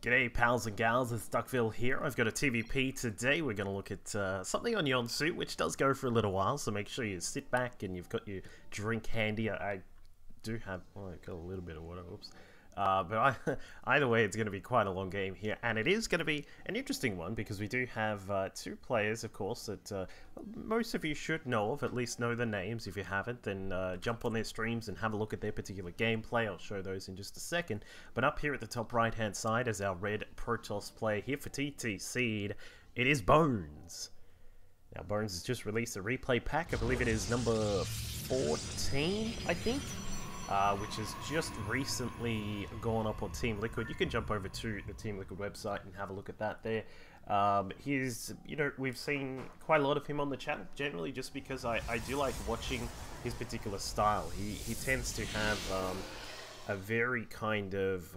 G'day pals and gals, it's Duckville here. I've got a TVP today. We're going to look at something on Yonsu, which does go for a little while, so make sure you sit back and you've got your drink handy. I do have, oh, I got a little bit of water, oops. Either way, it's going to be quite a long game here, and it is going to be an interesting one because we do have two players, of course, that most of you should know of, at least know the names. If you haven't, then jump on their streams and have a look at their particular gameplay. I'll show those in just a second. But up here at the top right-hand side is our red Protoss player here for TtSeed. It is Bones. Now, Bones has just released a replay pack. I believe it is number 14, I think. Which has just recently gone up on Team Liquid. You can jump over to the Team Liquid website and have a look at that there. We've seen quite a lot of him on the channel, generally just because I do like watching his particular style. He tends to have a very kind of,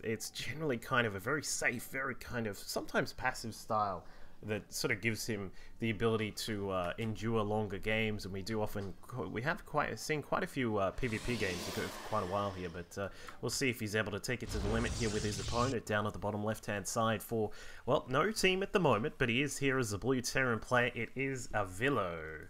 it's generally kind of a very safe, very kind of, sometimes passive style that sort of gives him the ability to endure longer games, and we have seen quite a few PvP games for quite a while here, but we'll see if he's able to take it to the limit here with his opponent down at the bottom left-hand side for, well, no team at the moment, but he is here as a blue Terran player. It is Avilo.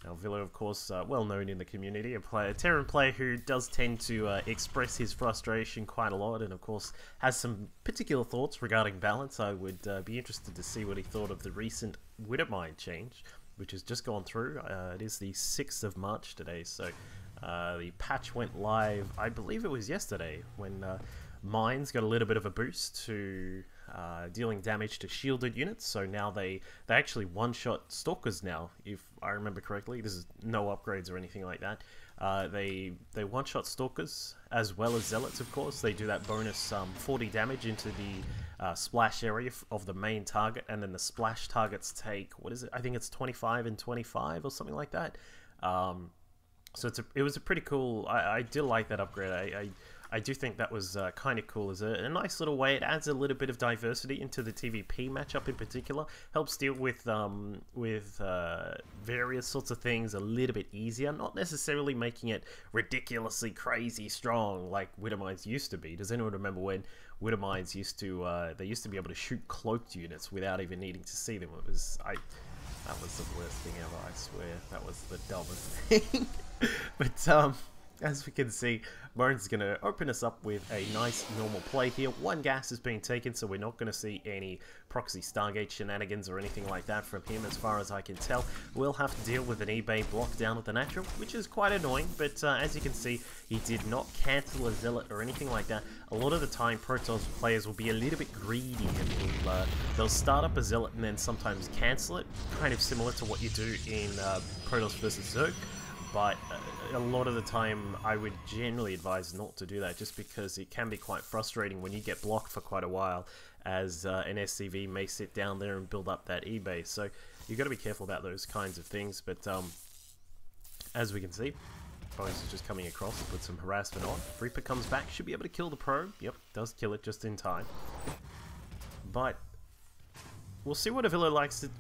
Now, Avilo, of course, well known in the community, a Terran player who does tend to express his frustration quite a lot, and of course has some particular thoughts regarding balance. I would be interested to see what he thought of the recent widowmine change, which has just gone through. It is the 6th of March today, so the patch went live, I believe it was yesterday, when mines got a little bit of a boost to dealing damage to shielded units. So now they actually one-shot stalkers now, if I remember correctly. This is no upgrades or anything like that. They one-shot stalkers as well as zealots, of course. They do that bonus 40 damage into the splash area of the main target, and then the splash targets take, what is it? I think it's 25 and 25 or something like that. So it was a pretty cool. I did like that upgrade. I do think that was kind of cool as a nice little way. It adds a little bit of diversity into the TVP matchup in particular. Helps deal with various sorts of things a little bit easier. Not necessarily making it ridiculously crazy strong like widowmines used to be. Does anyone remember when widowmines used to they used to be able to shoot cloaked units without even needing to see them? That was the worst thing ever. I swear that was the dumbest thing. But as we can see, Bones is going to open us up with a nice normal play here. One gas is being taken, so we're not going to see any proxy Stargate shenanigans or anything like that from him as far as I can tell. We'll have to deal with an eBay block down at the natural, which is quite annoying, but as you can see, he did not cancel a zealot or anything like that. A lot of the time, Protoss players will be a little bit greedy and they'll start up a zealot and then sometimes cancel it, kind of similar to what you do in Protoss versus Zerg. But a lot of the time, I would generally advise not to do that, just because it can be quite frustrating when you get blocked for quite a while, as an SCV may sit down there and build up that eBay. So you've got to be careful about those kinds of things. But as we can see, Bones is just coming across to put some harassment on. Reaper comes back, should be able to kill the probe. Yep, does kill it just in time. But we'll see what Avilo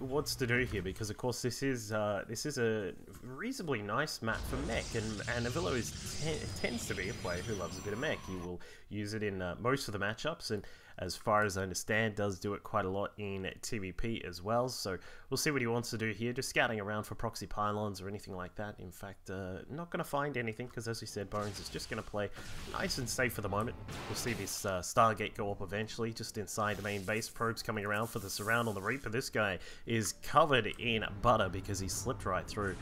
wants to do here, because of course this is a reasonably nice map for mech, and Avilo tends to be a player who loves a bit of mech. He will use it in most of the matchups, and as far as I understand, does do it quite a lot in TVP as well. So we'll see what he wants to do here. Just scouting around for proxy pylons or anything like that. In fact, not going to find anything, because as we said, Bones is just going to play nice and safe for the moment. We'll see this Stargate go up eventually, just inside the main base. Probes coming around for the surround on the Reaper. This guy is covered in butter because he slipped right through.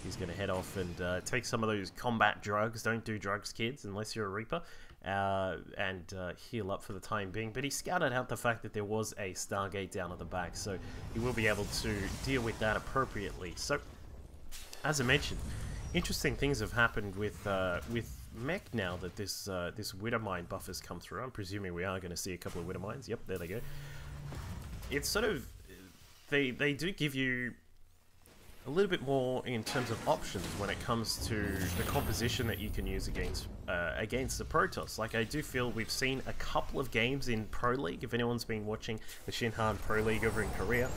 He's going to head off and take some of those combat drugs. Don't do drugs, kids, unless you're a Reaper. And heal up for the time being. But he scouted out the fact that there was a Stargate down at the back, so he will be able to deal with that appropriately. So, as I mentioned, interesting things have happened with mech now that this widowmine buff has come through. I'm presuming we are going to see a couple of widowmines. Yep, there they go. It's sort of, they do give you a little bit more in terms of options when it comes to the composition that you can use against the Protoss. Like, I do feel we've seen a couple of games in Pro League. If anyone's been watching the Shinhan Pro League over in Korea,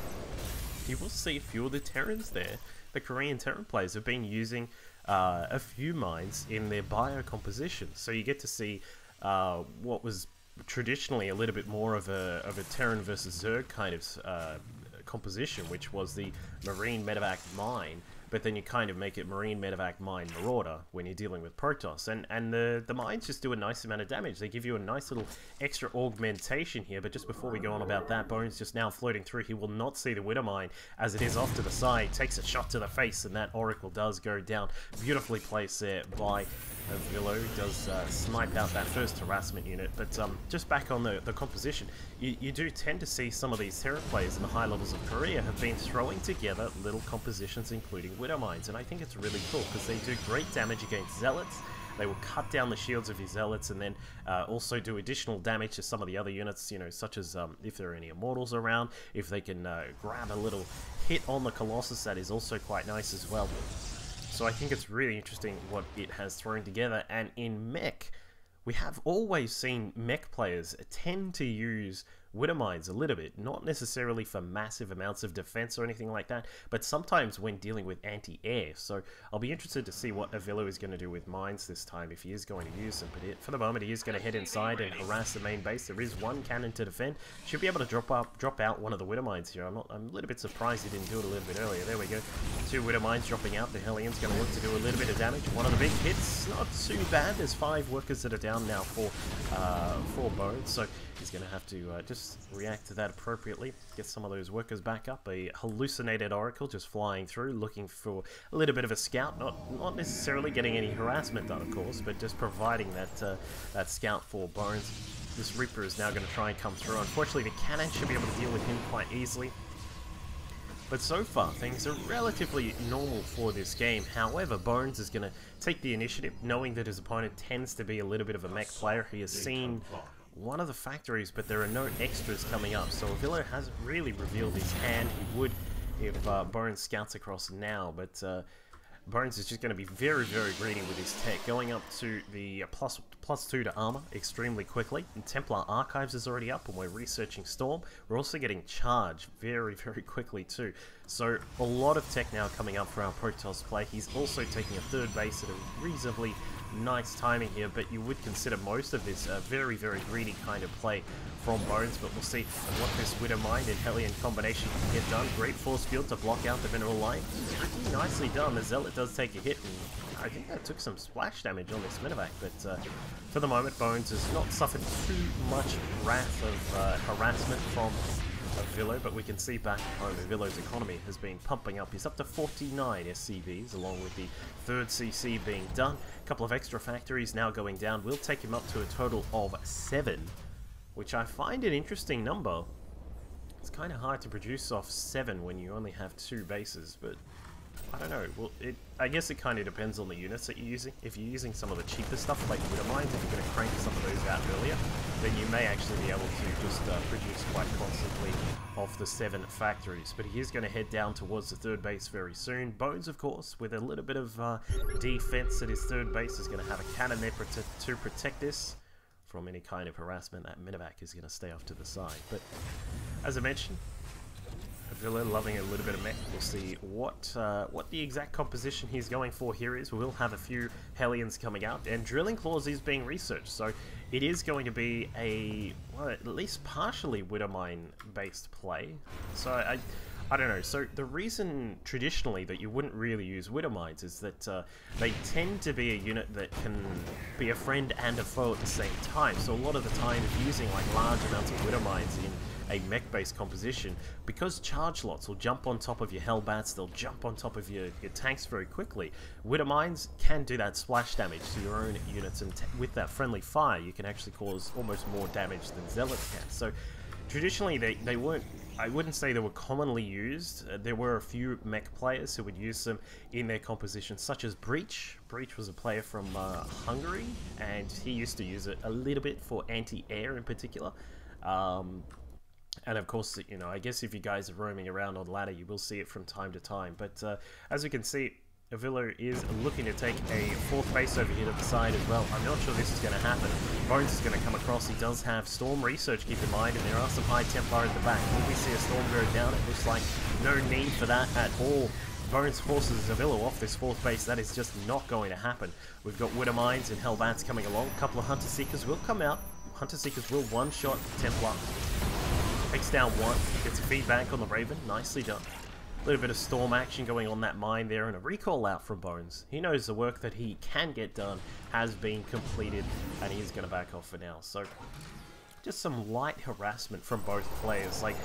you will see a few of the Terrans there. The Korean Terran players have been using a few mines in their bio composition. So you get to see what was traditionally a little bit more of a Terran versus Zerg kind of composition, which was the Marine Medevac Mine, but then you kind of make it Marine Medevac Mine Marauder when you're dealing with Protoss, and the mines just do a nice amount of damage. They give you a nice little extra augmentation here, but just before we go on about that, Bones just now floating through. He will not see the widowmine as it is off to the side, takes a shot to the face, and that Oracle does go down. Beautifully placed there by Avilo. Does snipe out that first harassment unit, but just back on the composition, you do tend to see some of these Terra players in the high levels of Korea have been throwing together little compositions including widowmines, and I think it's really cool because they do great damage against zealots. They will cut down the shields of your zealots, and then also do additional damage to some of the other units, you know, such as if there are any immortals around, if they can grab a little hit on the Colossus, that is also quite nice as well. So I think it's really interesting what it has thrown together. And in mech, we have always seen mech players tend to use widowmines a little bit, not necessarily for massive amounts of defense or anything like that, but sometimes when dealing with anti-air. So I'll be interested to see what Avilo is going to do with mines this time, if he is going to use them. But for the moment, he is going to head inside and harass the main base. There is one cannon to defend. Should be able to drop out one of the widowmines here. I'm a little bit surprised he didn't do it a little bit earlier. There we go. 2 widowmines dropping out. The Hellions going to look to do a little bit of damage. One of the big hits, not too bad. There's 5 workers that are down now for Bones. So he's going to have to just react to that appropriately, get some of those workers back up. A hallucinated Oracle just flying through, looking for a little bit of a scout, not necessarily getting any harassment done, of course, but just providing that scout for Bones. This Reaper is now going to try and come through. Unfortunately, the cannon should be able to deal with him quite easily. But so far, things are relatively normal for this game. However, Bones is going to take the initiative, knowing that his opponent tends to be a little bit of a mech player. He has seen one of the factories, but there are no extras coming up, so Avilo hasn't really revealed his hand. He would if Bones scouts across now, but Bones is just going to be very, very greedy with his tech, going up to the plus 2 to armor extremely quickly. And Templar Archives is already up, and we're researching Storm. We're also getting charged very, very quickly too. So a lot of tech now coming up for our Protoss play. He's also taking a 3rd base at a reasonably nice timing here, but you would consider most of this a very, very greedy kind of play from Bones, but we'll see what this Widowmine and Hellion combination can get done. Great force field to block out the mineral line. Pretty nicely done. The Zealot does take a hit, and I think that took some splash damage on this Medevac, but for the moment, Bones has not suffered too much wrath of harassment from Avilo, but we can see back at home Avilo's economy has been pumping up. He's up to 49 SCVs, along with the 3rd CC being done. A couple of extra factories now going down will take him up to a total of 7, which I find an interesting number. It's kind of hard to produce off 7 when you only have 2 bases, but I don't know. Well, I guess it kind of depends on the units that you're using. If you're using some of the cheaper stuff like widowmines, if you're going to crank some of those out earlier, then you may actually be able to just produce quite constantly off the 7 factories. But he is going to head down towards the 3rd base very soon. Bones, of course, with a little bit of defense at his 3rd base, is going to have a cannon there to protect this from any kind of harassment. That Medevac is going to stay off to the side. But as I mentioned, Avilo loving a little bit of mech. We'll see what the exact composition he's going for here is. We will have a few Hellions coming out, and Drilling Claws is being researched, so it is going to be a, well, at least partially Widowmine based play. So I don't know. So the reason traditionally that you wouldn't really use Widowmines is that they tend to be a unit that can be a friend and a foe at the same time. So a lot of the time, if you're using like large amounts of Widowmines in a mech-based composition, because charge lots will jump on top of your Hellbats, they'll jump on top of your tanks very quickly. Widowmines can do that splash damage to your own units, and with that friendly fire, you can actually cause almost more damage than Zealots can. So traditionally, they weren't, I wouldn't say they were commonly used. There were a few mech players who would use them in their compositions, such as Breach. Breach was a player from Hungary, and he used to use it a little bit for anti-air in particular. And of course, you know, I guess if you guys are roaming around on ladder, you will see it from time to time. But as you can see, Avilo is looking to take a 4th base over here to the side as well. I'm not sure this is going to happen. Bones is going to come across. He does have Storm Research, keep in mind, and there are some High Templar at the back. Will we see a Storm go down? It looks like no need for that at all. Bones forces Avilo off this 4th base. That is just not going to happen. We've got Widowmines and Hellbats coming along. A couple of Hunter Seekers will come out. Hunter Seekers will one-shot Templar. Takes down one, gets a feedback on the Raven, nicely done. A little bit of storm action going on that mine there, and a recall out from Bones. He knows the work that he can get done has been completed, and he is going to back off for now. So, just some light harassment from both players. Like,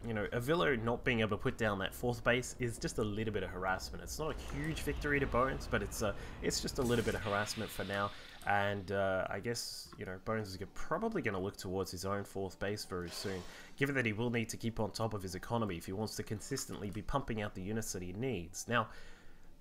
you know, Avilo not being able to put down that fourth base is just a little bit of harassment. It's not a huge victory to Bones, but it's just a little bit of harassment for now. And I guess, you know, Bones is probably going to look towards his own fourth base very soon, given that he will need to keep on top of his economy if he wants to consistently be pumping out the units that he needs. Now,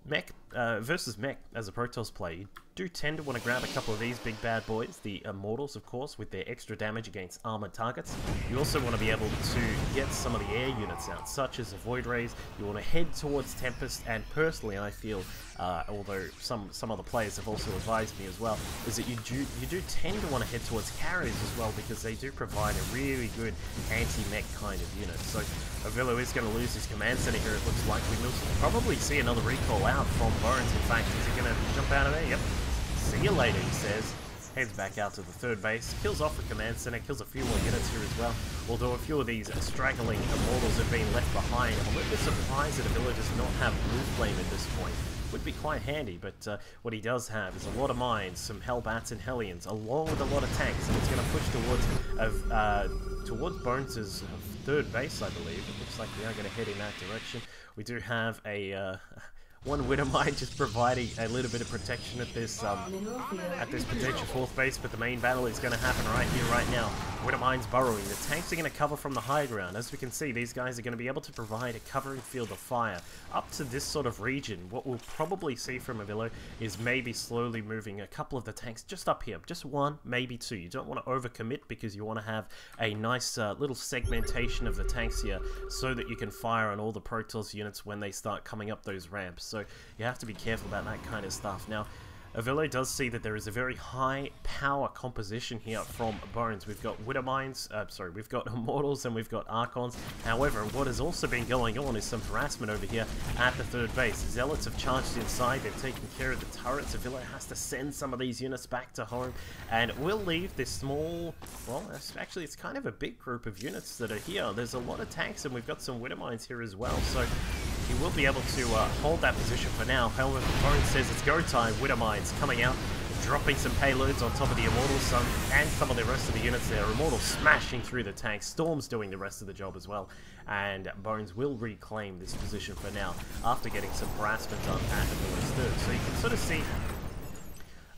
Mech versus Mech as a Protoss player, you do tend to want to grab a couple of these big bad boys, the Immortals of course, with their extra damage against armored targets. You also want to be able to get some of the air units out, such as a Void Rays. You want to head towards Tempest, and personally I feel, although some other players have also advised me as well, is that you do tend to want to head towards Carriers as well, because they do provide a really good anti-mech kind of unit. So Avilo is going to lose his command center here, it looks like. We'll probably see another recall out from Bones. In fact, is he going to jump out of there? Yep. See you later, he says. Heads back out to the third base, kills off the command center, kills a few more units here as well. Although a few of these straggling Immortals have been left behind. I'm a little bit surprised that Avilo does not have Blue Flame at this point. Would be quite handy, but what he does have is a lot of mines, some Hellbats and Hellions, along with a lot of tanks, and it's going to push towards Bones' third base, I believe. It looks like we are going to head in that direction. We do have a one widowmine just providing a little bit of protection at this potential fourth base, but the main battle is going to happen right here, right now. Widowmine's burrowing. The tanks are going to cover from the high ground. As we can see, these guys are going to be able to provide a covering field of fire up to this sort of region. What we'll probably see from Avilo is maybe slowly moving a couple of the tanks just up here. Just one, maybe two. You don't want to overcommit because you want to have a nice little segmentation of the tanks here so that you can fire on all the Protoss units when they start coming up those ramps. So you have to be careful about that kind of stuff. Now, Avilo does see that there is a very high power composition here from Bones. We've got Widowmines, we've got Immortals and we've got Archons. However, what has also been going on is some harassment over here at the third base. Zealots have charged inside, they've taken care of the turrets. Avilo has to send some of these units back to home, and we'll leave this small, well, actually it's kind of a big group of units that are here. There's a lot of tanks and we've got some Widowmines here as well, so he will be able to hold that position for now. However, Bones says it's go time. Widowmines coming out, dropping some payloads on top of the Immortals and some of the rest of the units there. Immortals smashing through the tanks. Storm's doing the rest of the job as well. And Bones will reclaim this position for now after getting some harassment done at the Villa's third. So you can sort of see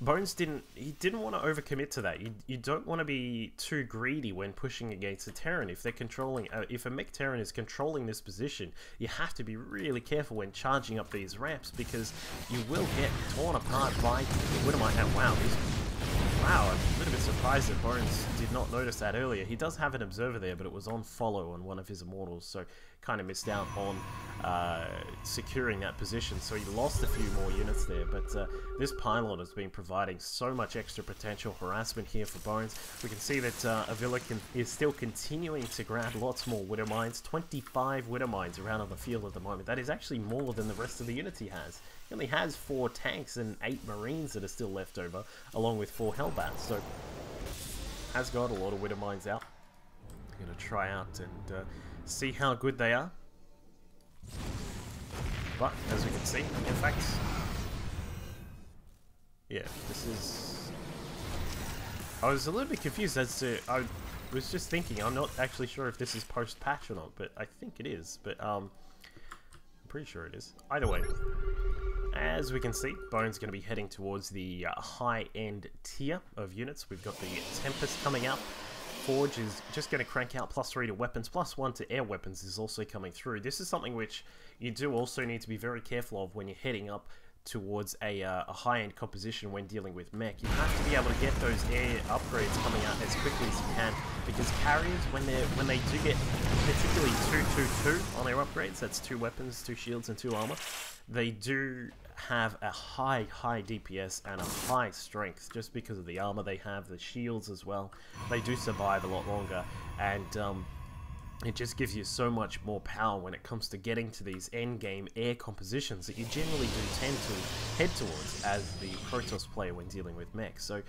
Bones didn't want to overcommit to that. You don't want to be too greedy when pushing against a Terran. If they're controlling, if a mech Terran is controlling this position, you have to be really careful when charging up these ramps because you will get torn apart by Widowmine. And wow, I'm a little bit surprised that Bones did not notice that earlier. He does have an observer there, but it was on follow on one of his Immortals, so kind of missed out on securing that position, so he lost a few more units there. But this pylon has been providing so much extra potential harassment here for Bones. We can see that Avilo is still continuing to grab lots more Widowmines. 25 Widowmines around on the field at the moment. That is actually more than the rest of the units he has. He only has 4 tanks and 8 Marines that are still left over, along with 4 Hellbats, so has got a lot of Widowmines out. I'm going to try out and see how good they are. But, as we can see, in fact, yeah, this is... I was a little bit confused as to... I was just thinking, I'm not actually sure if this is post-patch or not, but I think it is, but I'm pretty sure it is. Either way, as we can see, Bones going to be heading towards the high-end tier of units. We've got the Tempest coming out. Forge is just going to crank out +3 to weapons, +1 to air weapons is also coming through. This is something which you do also need to be very careful of when you're heading up towards a high-end composition when dealing with mech. You have to be able to get those air upgrades coming out as quickly as you can, because carriers, when they do get particularly 2-2-2 on their upgrades, that's 2 weapons, 2 shields and 2 armor, they do have a high DPS and a high strength just because of the armor they have, the shields as well. They do survive a lot longer, and it just gives you so much more power when it comes to getting to these endgame air compositions that you generally do tend to head towards as the Protoss player when dealing with mech. So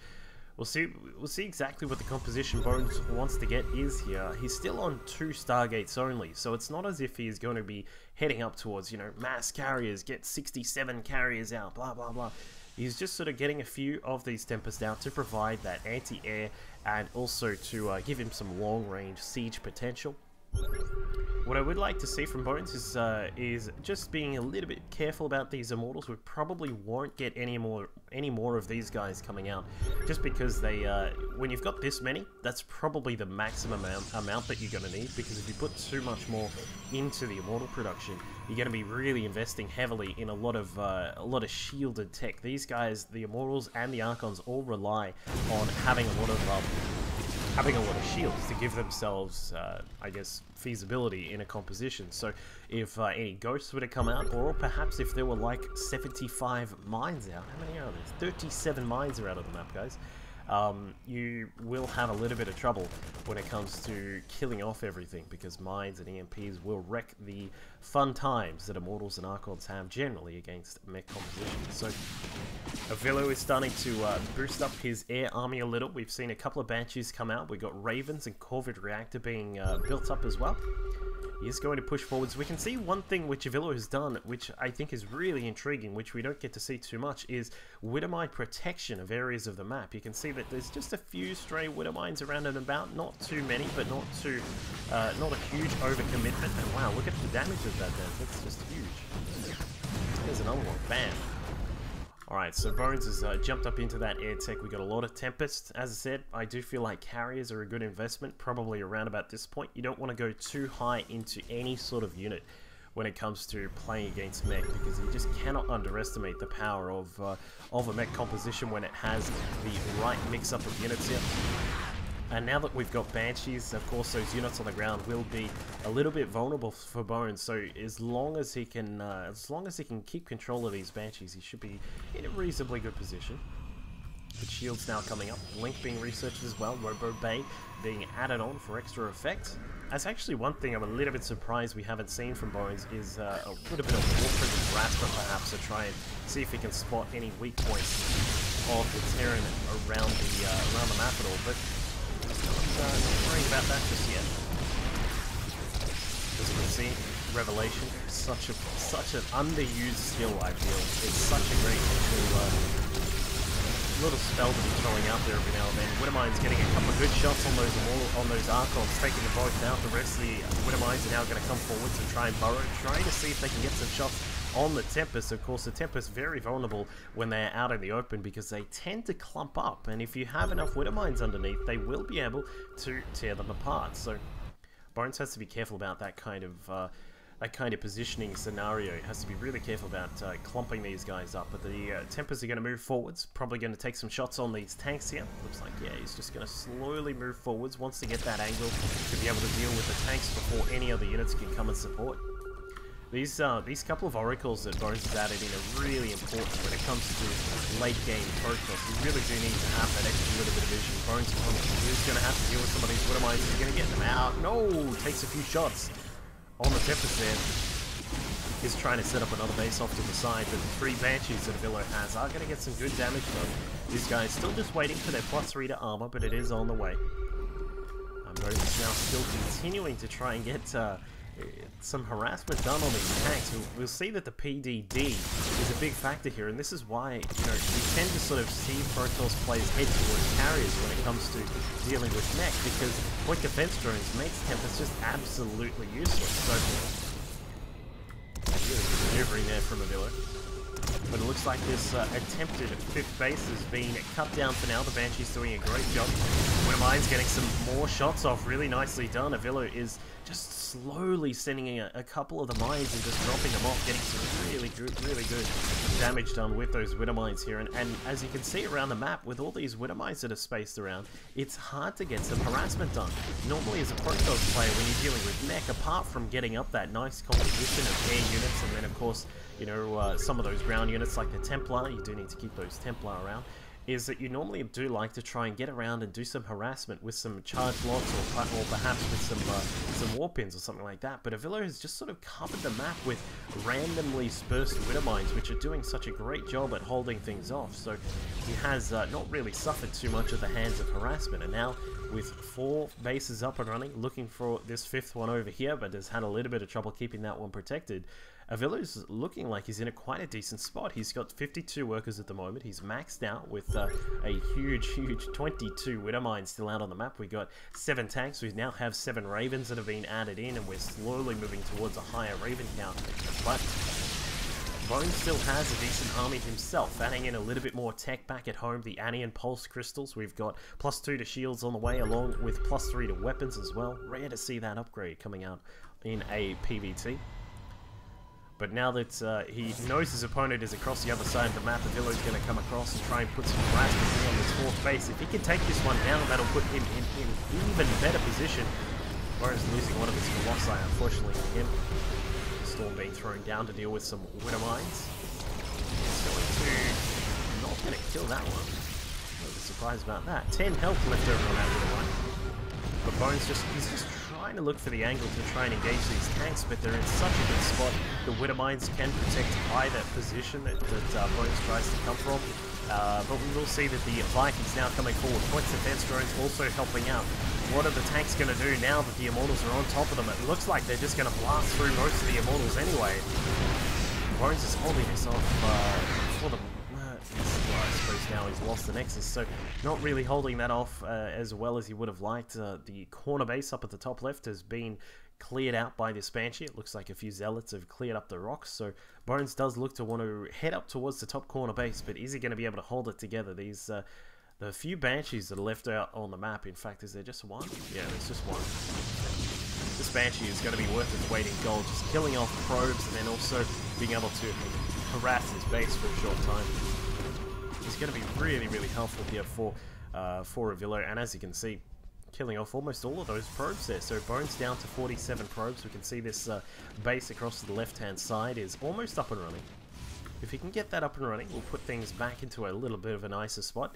We'll see exactly what the composition Bones wants to get is here. He's still on 2 Stargates only, so it's not as if he's going to be heading up towards, you know, mass carriers, get 67 carriers out, blah blah blah. He's just sort of getting a few of these Tempests out to provide that anti-air and also to give him some long-range siege potential. What I would like to see from Bones is just being a little bit careful about these Immortals. We probably won't get any more of these guys coming out, just because they, when you've got this many, that's probably the maximum amount that you're going to need, because if you put too much more into the Immortal production, you're going to be really investing heavily in a lot of shielded tech. These guys, the Immortals and the Archons, all rely on having a lot of shields to give themselves, I guess, feasibility in a composition. So if any ghosts were to come out, or perhaps if there were like 75 mines out, how many are there? 37 mines are out of the map, guys. You will have a little bit of trouble when it comes to killing off everything, because mines and EMPs will wreck the fun times that Immortals and Archons have generally against mech compositions. So Avilo is starting to boost up his air army a little. We've seen a couple of Banshees come out. We've got Ravens and Corvid Reactor being built up as well. He is going to push forwards. We can see one thing which Avilo has done, which I think is really intriguing, which we don't get to see too much, is widowmine protection of areas of the map. You can see that there's just a few stray widowmines around and about, not too many, but not a huge overcommitment. And wow, look at the damage of that then. That's just huge. There's another one. Bam. Alright, so Bones has jumped up into that air tech. We got a lot of Tempests. As I said, I do feel like carriers are a good investment, probably around about this point. You don't want to go too high into any sort of unit when it comes to playing against mech, because you just cannot underestimate the power of a mech composition when it has the right mix-up of units here. And now that we've got Banshees, of course, those units on the ground will be a little bit vulnerable for Bones. So as long as he can keep control of these Banshees, he should be in a reasonably good position. The shields now coming up, Link being researched as well, Robo Bay being added on for extra effect. That's actually one thing I'm a little bit surprised we haven't seen from Bones, is a little bit of Warframe and Rasper perhaps, to try and see if he can spot any weak points of the Terran around the map at all. But not worrying about that just yet. As you can see, Revelation, such an underused skill, I feel. It's such a great little spell to be throwing out there every now and then. Widowmine's getting a couple of good shots on those Archons, taking them both out. The rest of the Widowmines are now going to come forwards and try and burrow, trying to see if they can get some shots on the Tempest. Of course, the Tempest very vulnerable when they're out in the open, because they tend to clump up, and if you have enough Widowmines underneath, they will be able to tear them apart. So Bones has to be careful about that kind of positioning scenario. He has to be really careful about clumping these guys up. But the Tempest are going to move forwards, probably going to take some shots on these tanks here. Looks like, yeah, he's just going to slowly move forwards, wants to get that angle to be able to deal with the tanks before any other units can come and support. These couple of oracles that Bones has added in are really important when it comes to late game Protoss. You really do need to have that extra little bit of vision. Bones is going to have to deal with some of these Widowmines. He's going to get them out. No! Takes a few shots on the Tempest there. He's trying to set up another base off to the side, but the 3 Banshees that Avilo has are going to get some good damage done. These guys still just waiting for their +3 to armor, but it is on the way. Bones is now still continuing to try and get some harassment done on these tanks. We'll see that the PDD is a big factor here, and this is why, you know, we tend to sort of see Protoss players head towards carriers when it comes to dealing with mech, because point defense drones makes Tempest just absolutely useless. So really good maneuvering there from Avilo. But it looks like this attempted 5th base has been cut down for now. The Banshee's doing a great job. Widowmine's getting some more shots off, really nicely done. Avilo is just slowly sending a couple of the mines and just dropping them off, getting some really good damage done with those Widowmines here. And as you can see around the map, with all these Widowmines that are spaced around, it's hard to get some harassment done. Normally as a Protoss player, when you're dealing with mech, apart from getting up that nice composition of air units, and then of course, you know, some of those ground units like the Templar, you do need to keep those Templar around. is that you normally do like to try and get around and do some harassment with some charge locks or perhaps with some war pins or something like that. But Avilo has just sort of covered the map with randomly dispersed widowmines, which are doing such a great job at holding things off. So he has not really suffered too much at the hands of harassment. And now with 4 bases up and running, looking for this 5th one over here, but has had a little bit of trouble keeping that one protected. Avilo's looking like he's in quite a decent spot. He's got 52 workers at the moment. He's maxed out with a huge 22 widowmines still out on the map. We got 7 tanks. We now have 7 ravens that have been added in, and we're slowly moving towards a higher raven count. But Bones still has a decent army himself, adding in a little bit more tech back at home. The Anion Pulse Crystals, we've got +2 to shields on the way, along with +3 to weapons as well. Rare to see that upgrade coming out in a PvT. But now that he knows his opponent is across the other side of the map, Avilo's going to come across and try and put some harassment on this 4th base. If he can take this one down, that'll put him in even better position. Whereas losing one of his Colossi, unfortunately for him. Storm being thrown down to deal with some widowmines. He's not going to kill that one. I was surprised about that. 10 health left over on that widowmine. But Bones he's just trying to look for the angle to try and engage these tanks, but they're in such a good spot. The widowmines can protect either position that Bones tries to come from. But we will see that the Vikings now coming forward. Points defense drones also helping out. What are the tanks going to do now that the Immortals are on top of them? It looks like they're just going to blast through most of the Immortals anyway. Bones is holding this off for the... well, I suppose now he's lost the Nexus, so not really holding that off as well as he would have liked. The corner base up at the top left has been cleared out by this Banshee. It looks like a few Zealots have cleared up the rocks, so Bones does look to want to head up towards the top corner base, but is he going to be able to hold it together? These the few Banshees that are left out on the map, in fact, is there just one? Yeah, there's just one. This Banshee is going to be worth its weight in gold, just killing off probes and then also being able to harass his base for a short time. He's going to be really helpful here for Avilo, and as you can see, killing off almost all of those probes there. So Bones down to 47 probes. We can see this base across to the left-hand side is almost up and running. If he can get that up and running, we'll put things back into a little bit of a nicer spot.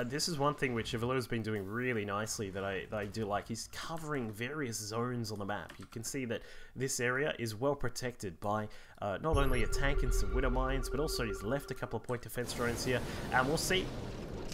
This is one thing which Avilo's been doing really nicely that I do like. He's covering various zones on the map. You can see that this area is well protected by not only a tank and some widowmines, but also he's left a couple of point defense drones here. And we'll see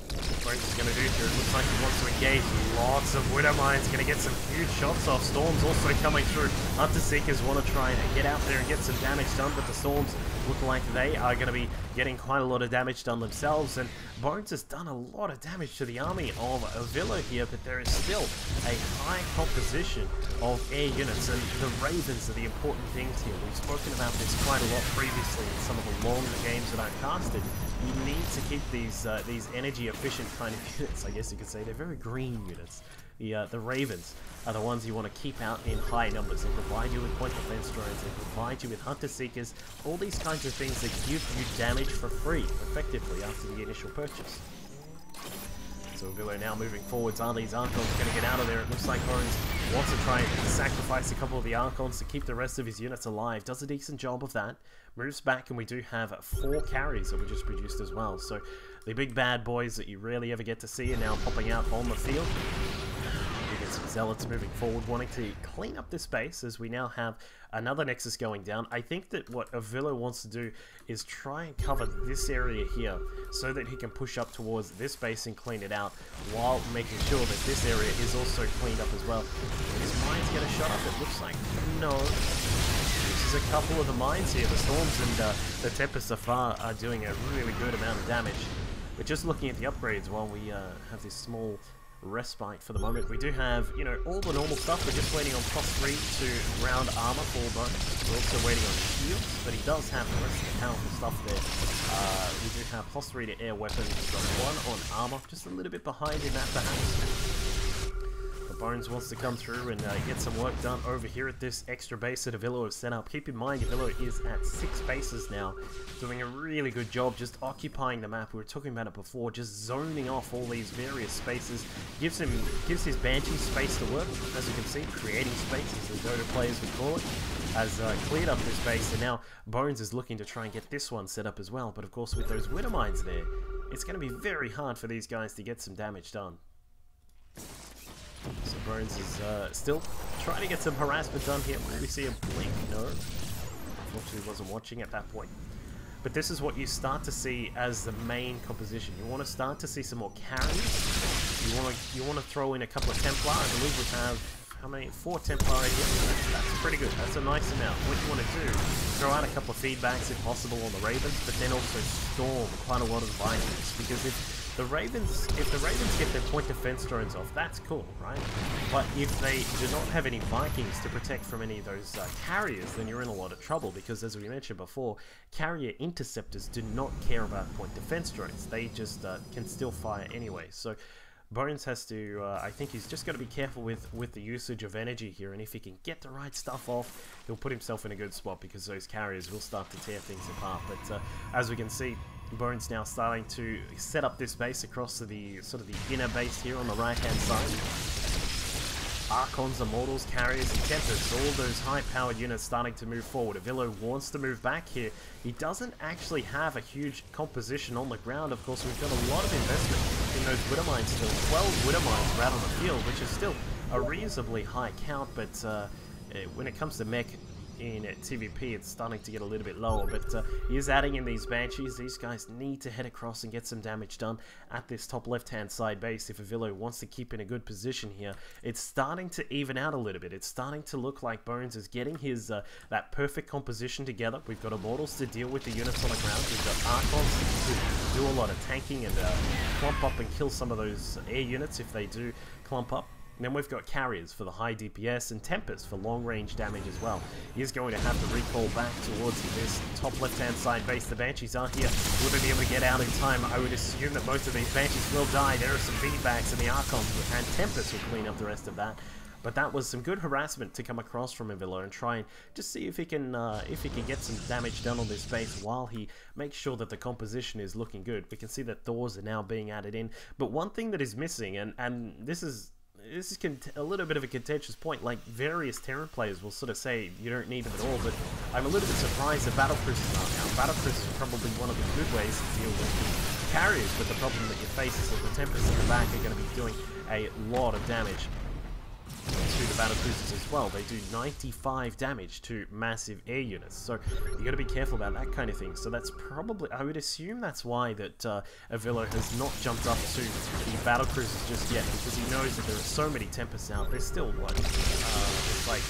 what Bones is going to do here. It looks like he wants to engage lots of widowmines. Going to get some huge shots off. Storms also coming through. Hunter Seekers want to try and get out there and get some damage done, but the Storms look like they are going to be getting quite a lot of damage done themselves, and Bones has done a lot of damage to the army of Avilo here, but there is still a high composition of air units, and the Ravens are the important things here. We've spoken about this quite a lot previously in some of the longer games that I've casted. You need to keep these energy efficient kind of units, I guess you could say. They're very green units. The Ravens are the ones you want to keep out in high numbers. They provide you with point defense drones, they provide you with Hunter Seekers, all these kinds of things that give you damage for free, effectively, after the initial purchase. So Avilo now moving forwards. Are these Archons going to get out of there? It looks like Bones wants to try and sacrifice a couple of the Archons to keep the rest of his units alive. Does a decent job of that. Moves back, and we do have 4 carries that we just produced as well. So the big bad boys that you rarely ever get to see are now popping out on the field. We get some Zealots moving forward, wanting to clean up this base as we now have another Nexus going down. I think that what Avilo wants to do is try and cover this area here so that he can push up towards this base and clean it out, while making sure that this area is also cleaned up as well. His mines get a shot up? It looks like no. This is a couple of the mines here. The Storms and the Tempest Afar are doing a really good amount of damage. But just looking at the upgrades while we have this small respite for the moment, we do have, you know, all the normal stuff. We're just waiting on +3 to ground armor for Bones. We're also waiting on shields, but he does have the rest of the powerful stuff there. We do have +3 to air weapons. We've got 1 on armor, just a little bit behind in that perhaps. Bones wants to come through and get some work done over here at this extra base that Avilo has set up. Keep in mind, Avilo is at 6 bases now, doing a really good job just occupying the map. We were talking about it before, just zoning off all these various spaces. Gives his Banshee space to work, as you can see, creating space, as the Dota players would call it. Has cleared up this base, and now Bones is looking to try and get this one set up as well. But of course, with those widowmines there, it's going to be very hard for these guys to get some damage done. So Bones is still trying to get some harassment done here. Will we see a blink? No. Unfortunately, wasn't watching at that point. But this is what you start to see as the main composition. You want to start to see some more carries. You want to throw in a couple of Templar. I believe we have, how many? 4 Templar here. That's pretty good. That's a nice amount. What you want to do, throw out a couple of feedbacks if possible on the Ravens, but then also storm quite a lot of the Vikings. Because if the Ravens get their point defense drones off, that's cool, right? But if they do not have any Vikings to protect from any of those carriers, then you're in a lot of trouble, because as we mentioned before, carrier interceptors do not care about point defense drones. They just can still fire anyway. So Bones has to, I think he's just got to be careful with the usage of energy here, and if he can get the right stuff off, he'll put himself in a good spot, because those carriers will start to tear things apart. But as we can see, Bones now starting to set up this base across to the sort of the inner base here on the right hand side. Archons, Immortals, Carriers, and Tempests, all those high-powered units starting to move forward. Avilo wants to move back here. He doesn't actually have a huge composition on the ground. Of course, we've got a lot of investment in those widowmines still. 12 widowmines right on the field, which is still a reasonably high count, but when it comes to mech in TvP, it's starting to get a little bit lower, but he is adding in these Banshees. These guys need to head across and get some damage done at this top left-hand side base if Avilo wants to keep in a good position here. It's starting to even out a little bit. It's starting to look like Bones is getting his that perfect composition together. We've got Immortals to deal with the units on the ground. We've got Archons to do a lot of tanking and clump up and kill some of those air units if they do clump up. And then we've got Carriers for the high DPS and Tempest for long-range damage as well. He is going to have to recall back towards this top left-hand side base. The Banshees are here. Will they be able to get out in time? I would assume that most of these Banshees will die. There are some feedbacks, and the Archons and Tempest will clean up the rest of that. But that was some good harassment to come across from Avilo and try and just see if he can get some damage done on this base while he makes sure that the composition is looking good. We can see that Thors are now being added in. But one thing that is missing, and this is a little bit of a contentious point, like various Terran players will sort of say you don't need them at all, but I'm a little bit surprised that battlecruisers are now. Battlecruisers are probably one of the good ways to deal with the carriers, but the problem that you face is that the Tempests in the back are going to be doing a lot of damage to the battlecruisers as well. They do 95 damage to massive air units, so you got to be careful about that kind of thing. So that's probably, I would assume that's why that Avilo has not jumped up to the battlecruisers just yet, because he knows that there are so many Tempests out. There's still what, it's like,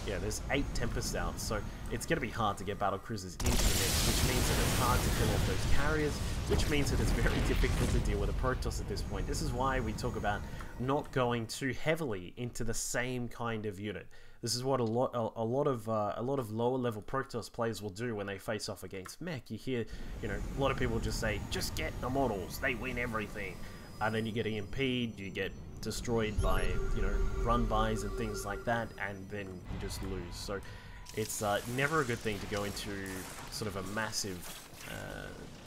yeah, there's 8 Tempests out, so it's going to be hard to get battlecruisers into the mix, which means that it's hard to kill off those carriers, which means that it's very difficult to deal with a Protoss at this point. This is why we talk about not going too heavily into the same kind of unit. This is what a lot of lower level Protoss players will do when they face off against mech. You hear, you know, a lot of people just say, just get the models, they win everything, and then you get EMP'd, you get destroyed by, you know, run-bys and things like that, and then you just lose. So it's never a good thing to go into sort of a massive,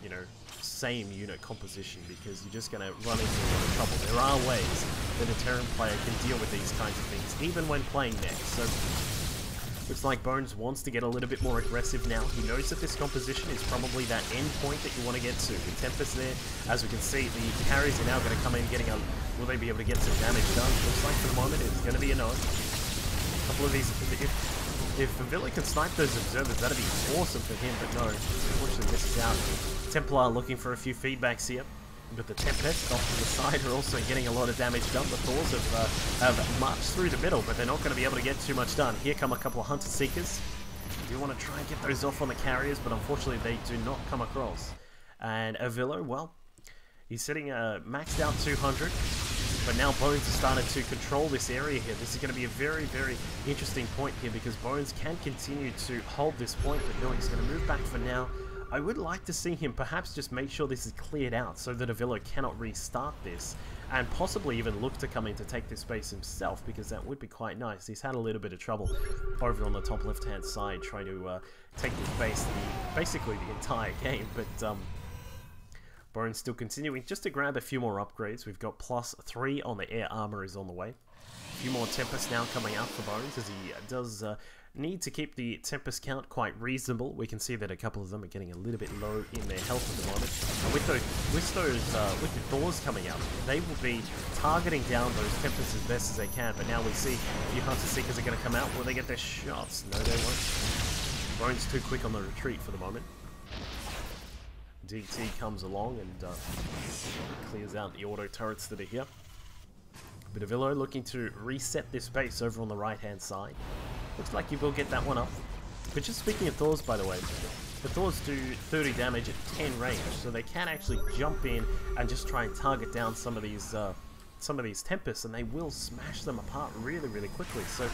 you know, same unit composition, because you're just going to run into a lot of trouble. There are ways that a Terran player can deal with these kinds of things, even when playing next. So looks like Bones wants to get a little bit more aggressive now. He knows that this composition is probably that end point that you want to get to. The Tempest there, as we can see, the carriers are now going to come in getting a... Will they be able to get some damage done? Looks like for the moment it's going to be a no. A couple of these... If Avilo can snipe those observers, that'd be awesome for him, but no, unfortunately misses out. Templar looking for a few feedbacks here, but the Tempest off to the side are also getting a lot of damage done. The Thors have marched through the middle, but they're not going to be able to get too much done. Here come a couple of Hunter Seekers. You want to try and get those off on the carriers, but unfortunately they do not come across. And Avilo, well, he's sitting maxed out 200. But now Bones has started to control this area here. This is going to be a very, very interesting point here, because Bones can continue to hold this point, but no, he's going to move back for now. I would like to see him perhaps just make sure this is cleared out so that Avilo cannot restart this, and possibly even look to come in to take this base himself, because that would be quite nice. He's had a little bit of trouble over on the top left-hand side trying to take this base basically the entire game, but Bones still continuing just to grab a few more upgrades. We've got +3 on the air armor is on the way. A few more Tempests now coming out for Bones as he does need to keep the Tempest count quite reasonable. We can see that a couple of them are getting a little bit low in their health at the moment. And with the Thors coming out, they will be targeting down those Tempests as best as they can. But now we see a few Hunter Seekers are going to come out. Will they get their shots? No, they won't. Bones too quick on the retreat for the moment. DT comes along and clears out the auto turrets that are here. But Avilo looking to reset this base over on the right-hand side. Looks like you will get that one up. But just speaking of Thors, by the way, the Thors do 30 damage at 10 range, so they can actually jump in and just try and target down some of these Tempests, and they will smash them apart really, really quickly. So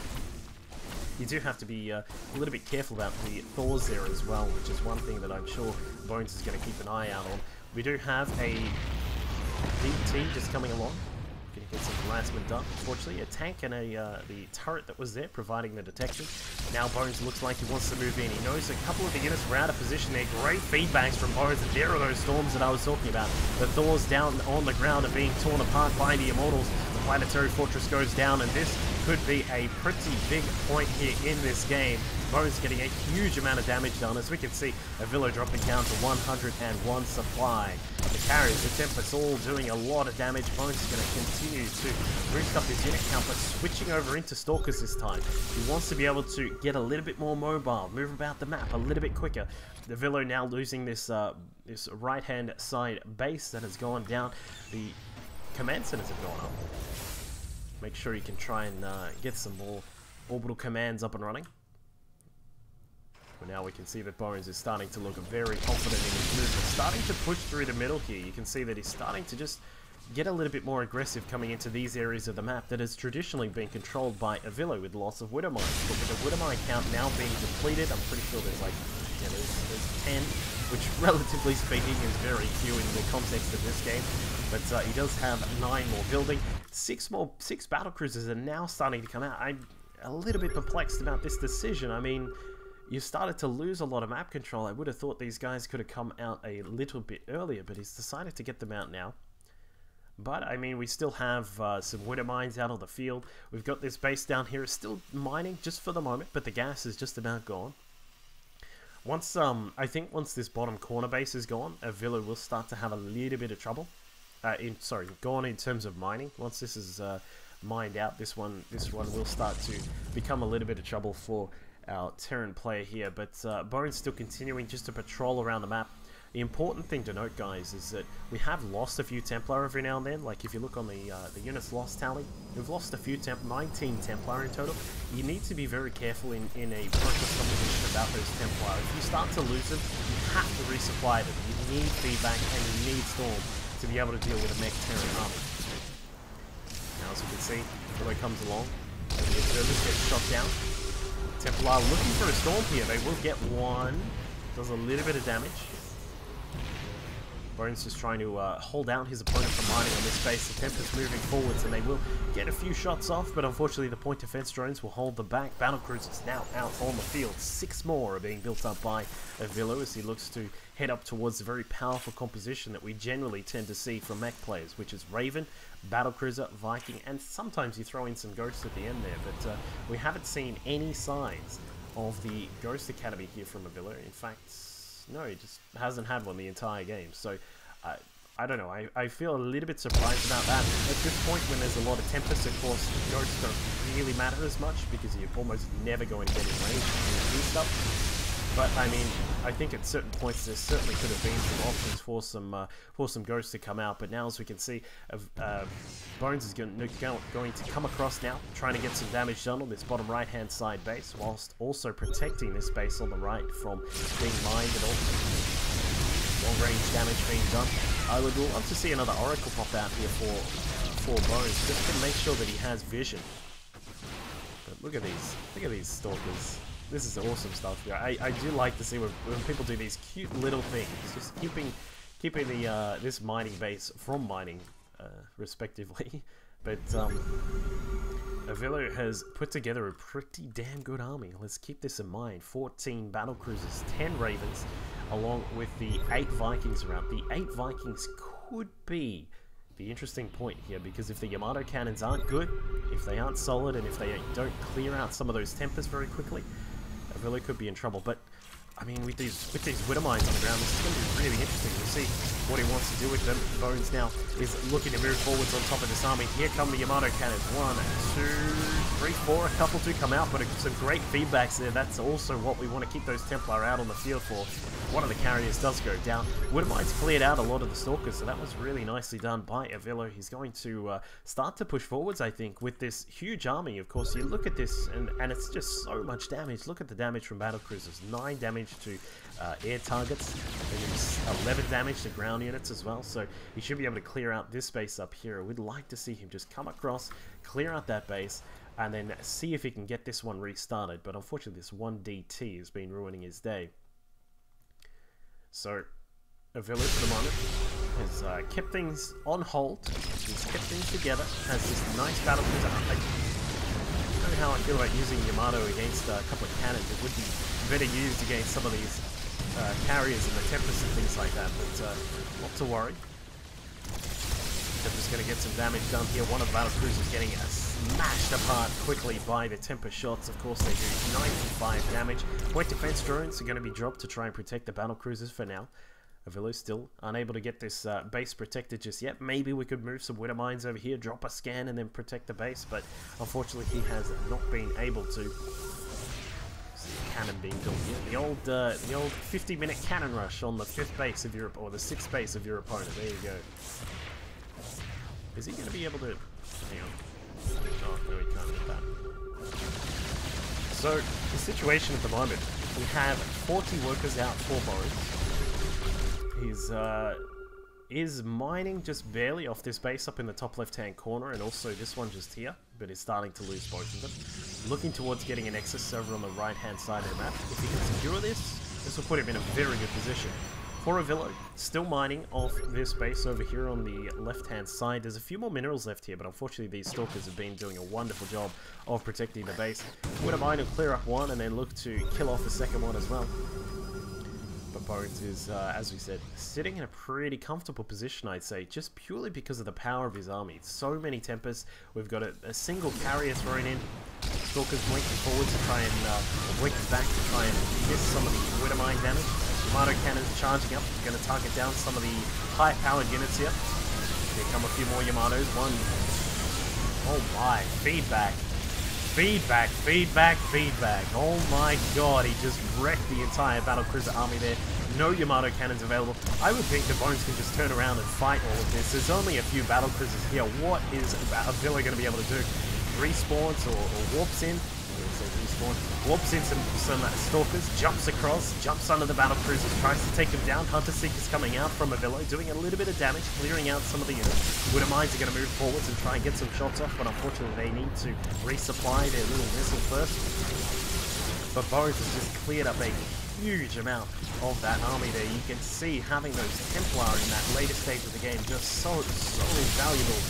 you do have to be a little bit careful about the Thors there as well, which is one thing that I'm sure Bones is going to keep an eye out on. We do have a DT just coming along. Going to get some harassment done. Unfortunately, a tank and the turret that was there providing the detection. Now Bones looks like he wants to move in. He knows a couple of the units were out of position there. Great feedbacks from Bones, and there are those storms that I was talking about. The Thors down on the ground are being torn apart by the Immortals. The planetary fortress goes down, and this could be a pretty big point here in this game. Bones getting a huge amount of damage done. As we can see, Avilo dropping down to 101 supply. The carriers, the Tempests, all doing a lot of damage. Bones is going to continue to boost up his unit count, but switching over into Stalkers this time. He wants to be able to get a little bit more mobile, move about the map a little bit quicker. Avilo now losing this this right-hand side base that has gone down. The command centers have gone up. Make sure you can try and get some more orbital commands up and running. But now we can see that Bones is starting to look very confident in his movement, starting to push through the middle here. You can see that he's starting to just get a little bit more aggressive coming into these areas of the map that has traditionally been controlled by Avilo with loss of widowmines. But with the widowmine count now being depleted, I'm pretty sure there's like, yeah, there's 10, which relatively speaking is very few in the context of this game. But he does have 9 more building. 6 battle cruisers are now starting to come out. I'm a little bit perplexed about this decision. I mean, you started to lose a lot of map control. I would have thought these guys could have come out a little bit earlier, but he's decided to get them out now. But, I mean, we still have some widow mines out on the field. We've got this base down here. It's still mining just for the moment, but the gas is just about gone. Once, I think once this bottom corner base is gone, Avilo will start to have a little bit of trouble. Gone in terms of mining. Once this is mined out, this one will start to become a little bit of trouble for our Terran player here, but Bones still continuing just to patrol around the map. The important thing to note, guys, is that we have lost a few Templar every now and then. Like, if you look on the units lost tally, we've lost a few 19 Templar in total. You need to be very careful in a focused competition about those Templar. If you start to lose them, you have to resupply them. You need feedback and you need Storm to be able to deal with a mech Terran army. Now, as you can see, Avilo comes along, the observers get shot down. Templar looking for a storm here. They will get one. Does a little bit of damage. Bones just trying to hold out his opponent from mining on this base. The Tempest moving forwards, and they will get a few shots off, but unfortunately the point defense drones will hold them back. Battle cruisers now out on the field. 6 more are being built up by Avilo as he looks to head up towards the very powerful composition that we generally tend to see from mech players, which is Raven, Battlecruiser, Viking, and sometimes you throw in some Ghosts at the end there, but we haven't seen any signs of the Ghost Academy here from Avilo. In fact, no, he just hasn't had one the entire game, so I don't know, I feel a little bit surprised about that. At this point, when there's a lot of Tempests, of course, Ghosts don't really matter as much, because you're almost never going to get in range to do stuff. But I mean, I think at certain points there certainly could have been some options for some Ghosts to come out. But now, as we can see, Bones is going to come across now, trying to get some damage done on this bottom right-hand side base, whilst also protecting this base on the right from being mined and all. Long-range damage being done. I would love to see another Oracle pop out here for Bones, just to make sure that he has vision. But look at these Stalkers. This is awesome stuff here. I do like to see when people do these cute little things, just keeping the this mining base from mining, respectively. But Avilo has put together a pretty damn good army. Let's keep this in mind. 14 battle cruisers, 10 Ravens, along with the 8 Vikings around. The 8 Vikings could be the interesting point here, because if the Yamato cannons aren't good, if they aren't solid, and if they don't clear out some of those Tempers very quickly, Avilo could be in trouble, but I mean, with these widowmines on the ground, this is going to be really interesting. We'll see what he wants to do with them. Bones now is looking to move forwards on top of this army. Here come the Yamato cannons. 1, 2, 3, 4. A couple do come out, but some great feedbacks there. That's also what we want to keep those Templar out on the field for. One of the carriers does go down. Widowmines cleared out a lot of the Stalkers, so that was really nicely done by Avilo. He's going to start to push forwards, I think, with this huge army. Of course, you look at this, and it's just so much damage. Look at the damage from battlecruisers. 9 damage to air targets, and 11 damage to ground units as well, so he should be able to clear out this base up here. We'd like to see him just come across, clear out that base, and then see if he can get this one restarted, but unfortunately this 1 DT has been ruining his day. So Avilo for the moment has kept things on hold, he's kept things together, has this nice battlecruiser. I don't know how I feel about using Yamato against a couple of cannons. It would be better used against some of these carriers and the Tempest and things like that, but not to worry. They're just going to get some damage done here. One of the battlecruisers getting smashed apart quickly by the Tempest shots. Of course they do 95 damage. Point defense drones are going to be dropped to try and protect the battlecruisers for now. Avilo's still unable to get this base protected just yet. Maybe we could move some widowmines over here, drop a scan, and then protect the base, but unfortunately he has not been able to. Cannon being built here. The old 50-minute cannon rush on the 5th base of your, or the 6th base of your opponent. There you go. Is he going to be able to? Hang on. Oh no, he can't get that. So the situation at the moment, we have 40 workers out for Boris. He's is mining just barely off this base up in the top left-hand corner, and also this one just here, but is starting to lose both of them. Looking towards getting a Nexus over on the right-hand side of the map. If he can secure this, this will put him in a very good position. For Avilo, still mining off this base over here on the left-hand side. There's a few more minerals left here, but unfortunately these Stalkers have been doing a wonderful job of protecting the base. Widowmine will clear up one and then look to kill off the second one as well. But Bones is, as we said, sitting in a pretty comfortable position, I'd say, just purely because of the power of his army. So many Tempests. We've got a single carrier thrown in. Stalkers blinking forward to try and, blinking back to try and miss some of the Widowmine damage. Yamato cannons charging up, going to target down some of the high-powered units here. Here come a few more Yamatos. One. Oh my, feedback. Feedback, feedback, feedback. Oh my god, he just wrecked the entire battlecruiser army there. No Yamato cannons available. I would think the Bones can just turn around and fight all of this. There's only a few battlecruisers here. What is Avilo going to be able to do? Respawns or warps in. Warps in some Stalkers, jumps across, jumps under the battlecruisers, tries to take him down. Hunter Seeker's coming out from Avilo, doing a little bit of damage, clearing out some of the units. Widowmines are going to move forwards and try and get some shots off, but unfortunately they need to resupply their little missile first. But Boris has just cleared up a huge amount of that army there. You can see having those Templar in that later stage of the game just so valuable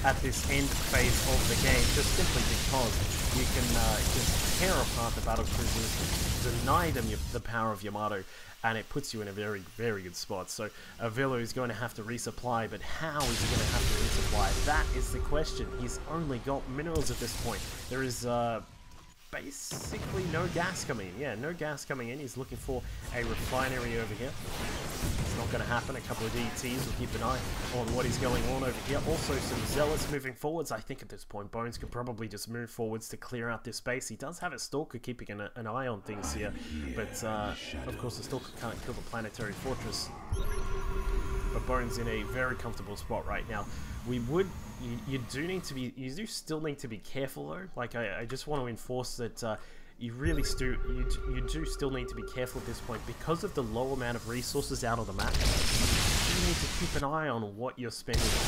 at this end phase of the game, just simply because you can just tear apart the battlecruisers, deny them the power of Yamato, and it puts you in a very, very good spot. So Avilo is going to have to resupply, but how is he going to have to resupply? That is the question. He's only got minerals at this point. There is basically no gas coming in. Yeah, no gas coming in. He's looking for a refinery over here. It's not going to happen. A couple of DTs will keep an eye on what is going on over here. Also, some Zealots moving forwards. I think at this point, Bones could probably just move forwards to clear out this space. He does have a Stalker keeping an eye on things here, but of course the Stalker can't kill the Planetary Fortress. But Bones in a very comfortable spot right now. We would, you do still need to be careful though. Like I just want to enforce that you do still need to be careful at this point because of the low amount of resources out on the map. You need to keep an eye on what you're spending on.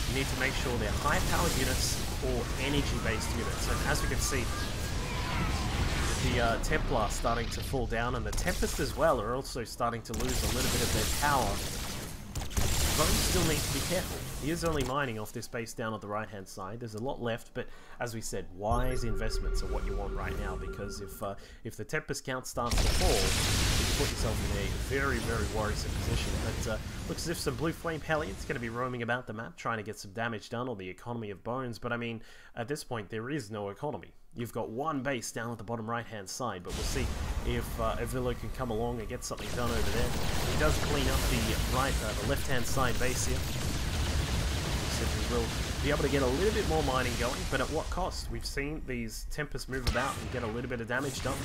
You need to make sure they're high-powered units or energy-based units. And as we can see, the Templar starting to fall down, and the Tempest as well are also starting to lose a little bit of their power. Bones still needs to be careful. He is only mining off this base down at the right-hand side. There's a lot left, but as we said, wise investments are what you want right now, because if the Tempest count starts to fall, you can put yourself in a very, very worrisome position. But looks as if some Blue Flame Hellions going to be roaming about the map, trying to get some damage done on the economy of Bones. But I mean, at this point, there is no economy. you've got one base down at the bottom right-hand side, but we'll see if Avilo can come along and get something done over there. He does clean up the left-hand side base here. So we will be able to get a little bit more mining going, but at what cost? We've seen these Tempests move about and get a little bit of damage done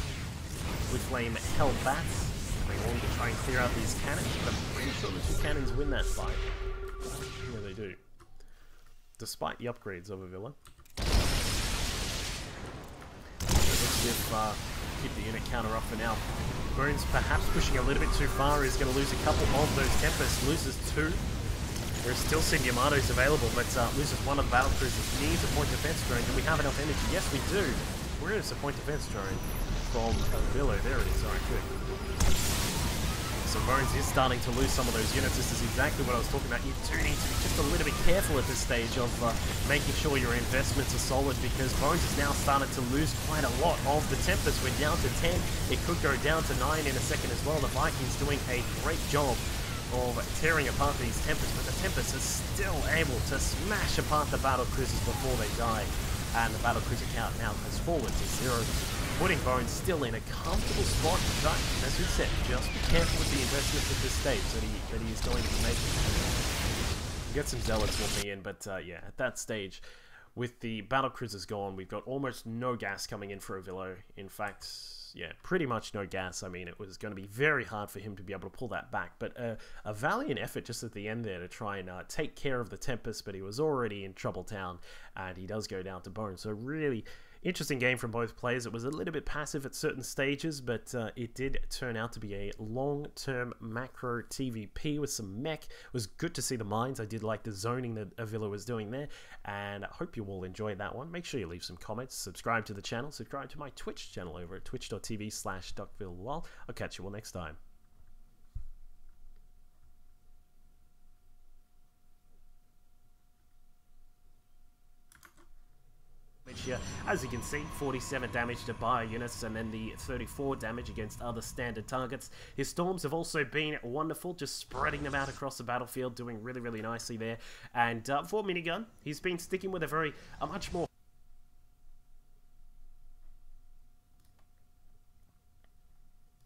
with Flame held bats. They want to try and clear out these cannons, but I'm pretty sure the two cannons win that fight. Yeah, they do. Despite the upgrades of Avilo. Let's keep the unit counter up for now. Bones perhaps pushing a little bit too far. He's going to lose a couple of those Tempests. Loses 2. There's still Seed Yamatos available, but loses one of the battle cruisers. Needs a point defense drone. Do we have enough energy? Yes, we do. Where is the point defense drone from Avilo? There it is. Alright, good. So Bones is starting to lose some of those units. This is exactly what I was talking about. You do need to be just a little bit careful at this stage of making sure your investments are solid, because Bones is now starting to lose quite a lot of the Tempests. We're down to 10. It could go down to 9 in a second as well. The Vikings doing a great job of tearing apart these Tempests, but the Tempest is still able to smash apart the battle cruisers before they die. And the battle cruiser count now has fallen to 0. Putting Bones still in a comfortable spot, but as we said, just be careful with the investments at this stage that he is going to be making. We'll get some zealots walking in, but yeah, at that stage, with the battle cruisers gone, we've got almost no gas coming in for Avilo. In fact, yeah, pretty much no gas. I mean, it was going to be very hard for him to be able to pull that back, but a valiant effort just at the end there to try and take care of the Tempest, but he was already in Trouble Town, and he does go down to Bones. So really interesting game from both players. It was a little bit passive at certain stages, but it did turn out to be a long-term macro TVP with some mech. It was good to see the mines. I did like the zoning that Avilo was doing there, and I hope you all enjoyed that one. Make sure you leave some comments, subscribe to the channel, subscribe to my Twitch channel over at twitch.tv/DuckvilleLol. I'll catch you all next time. Here, as you can see, 47 damage to bio units, and then the 34 damage against other standard targets. His storms have also been wonderful, just spreading them out across the battlefield, doing really, really nicely there. And for Minigun, he's been sticking with a much more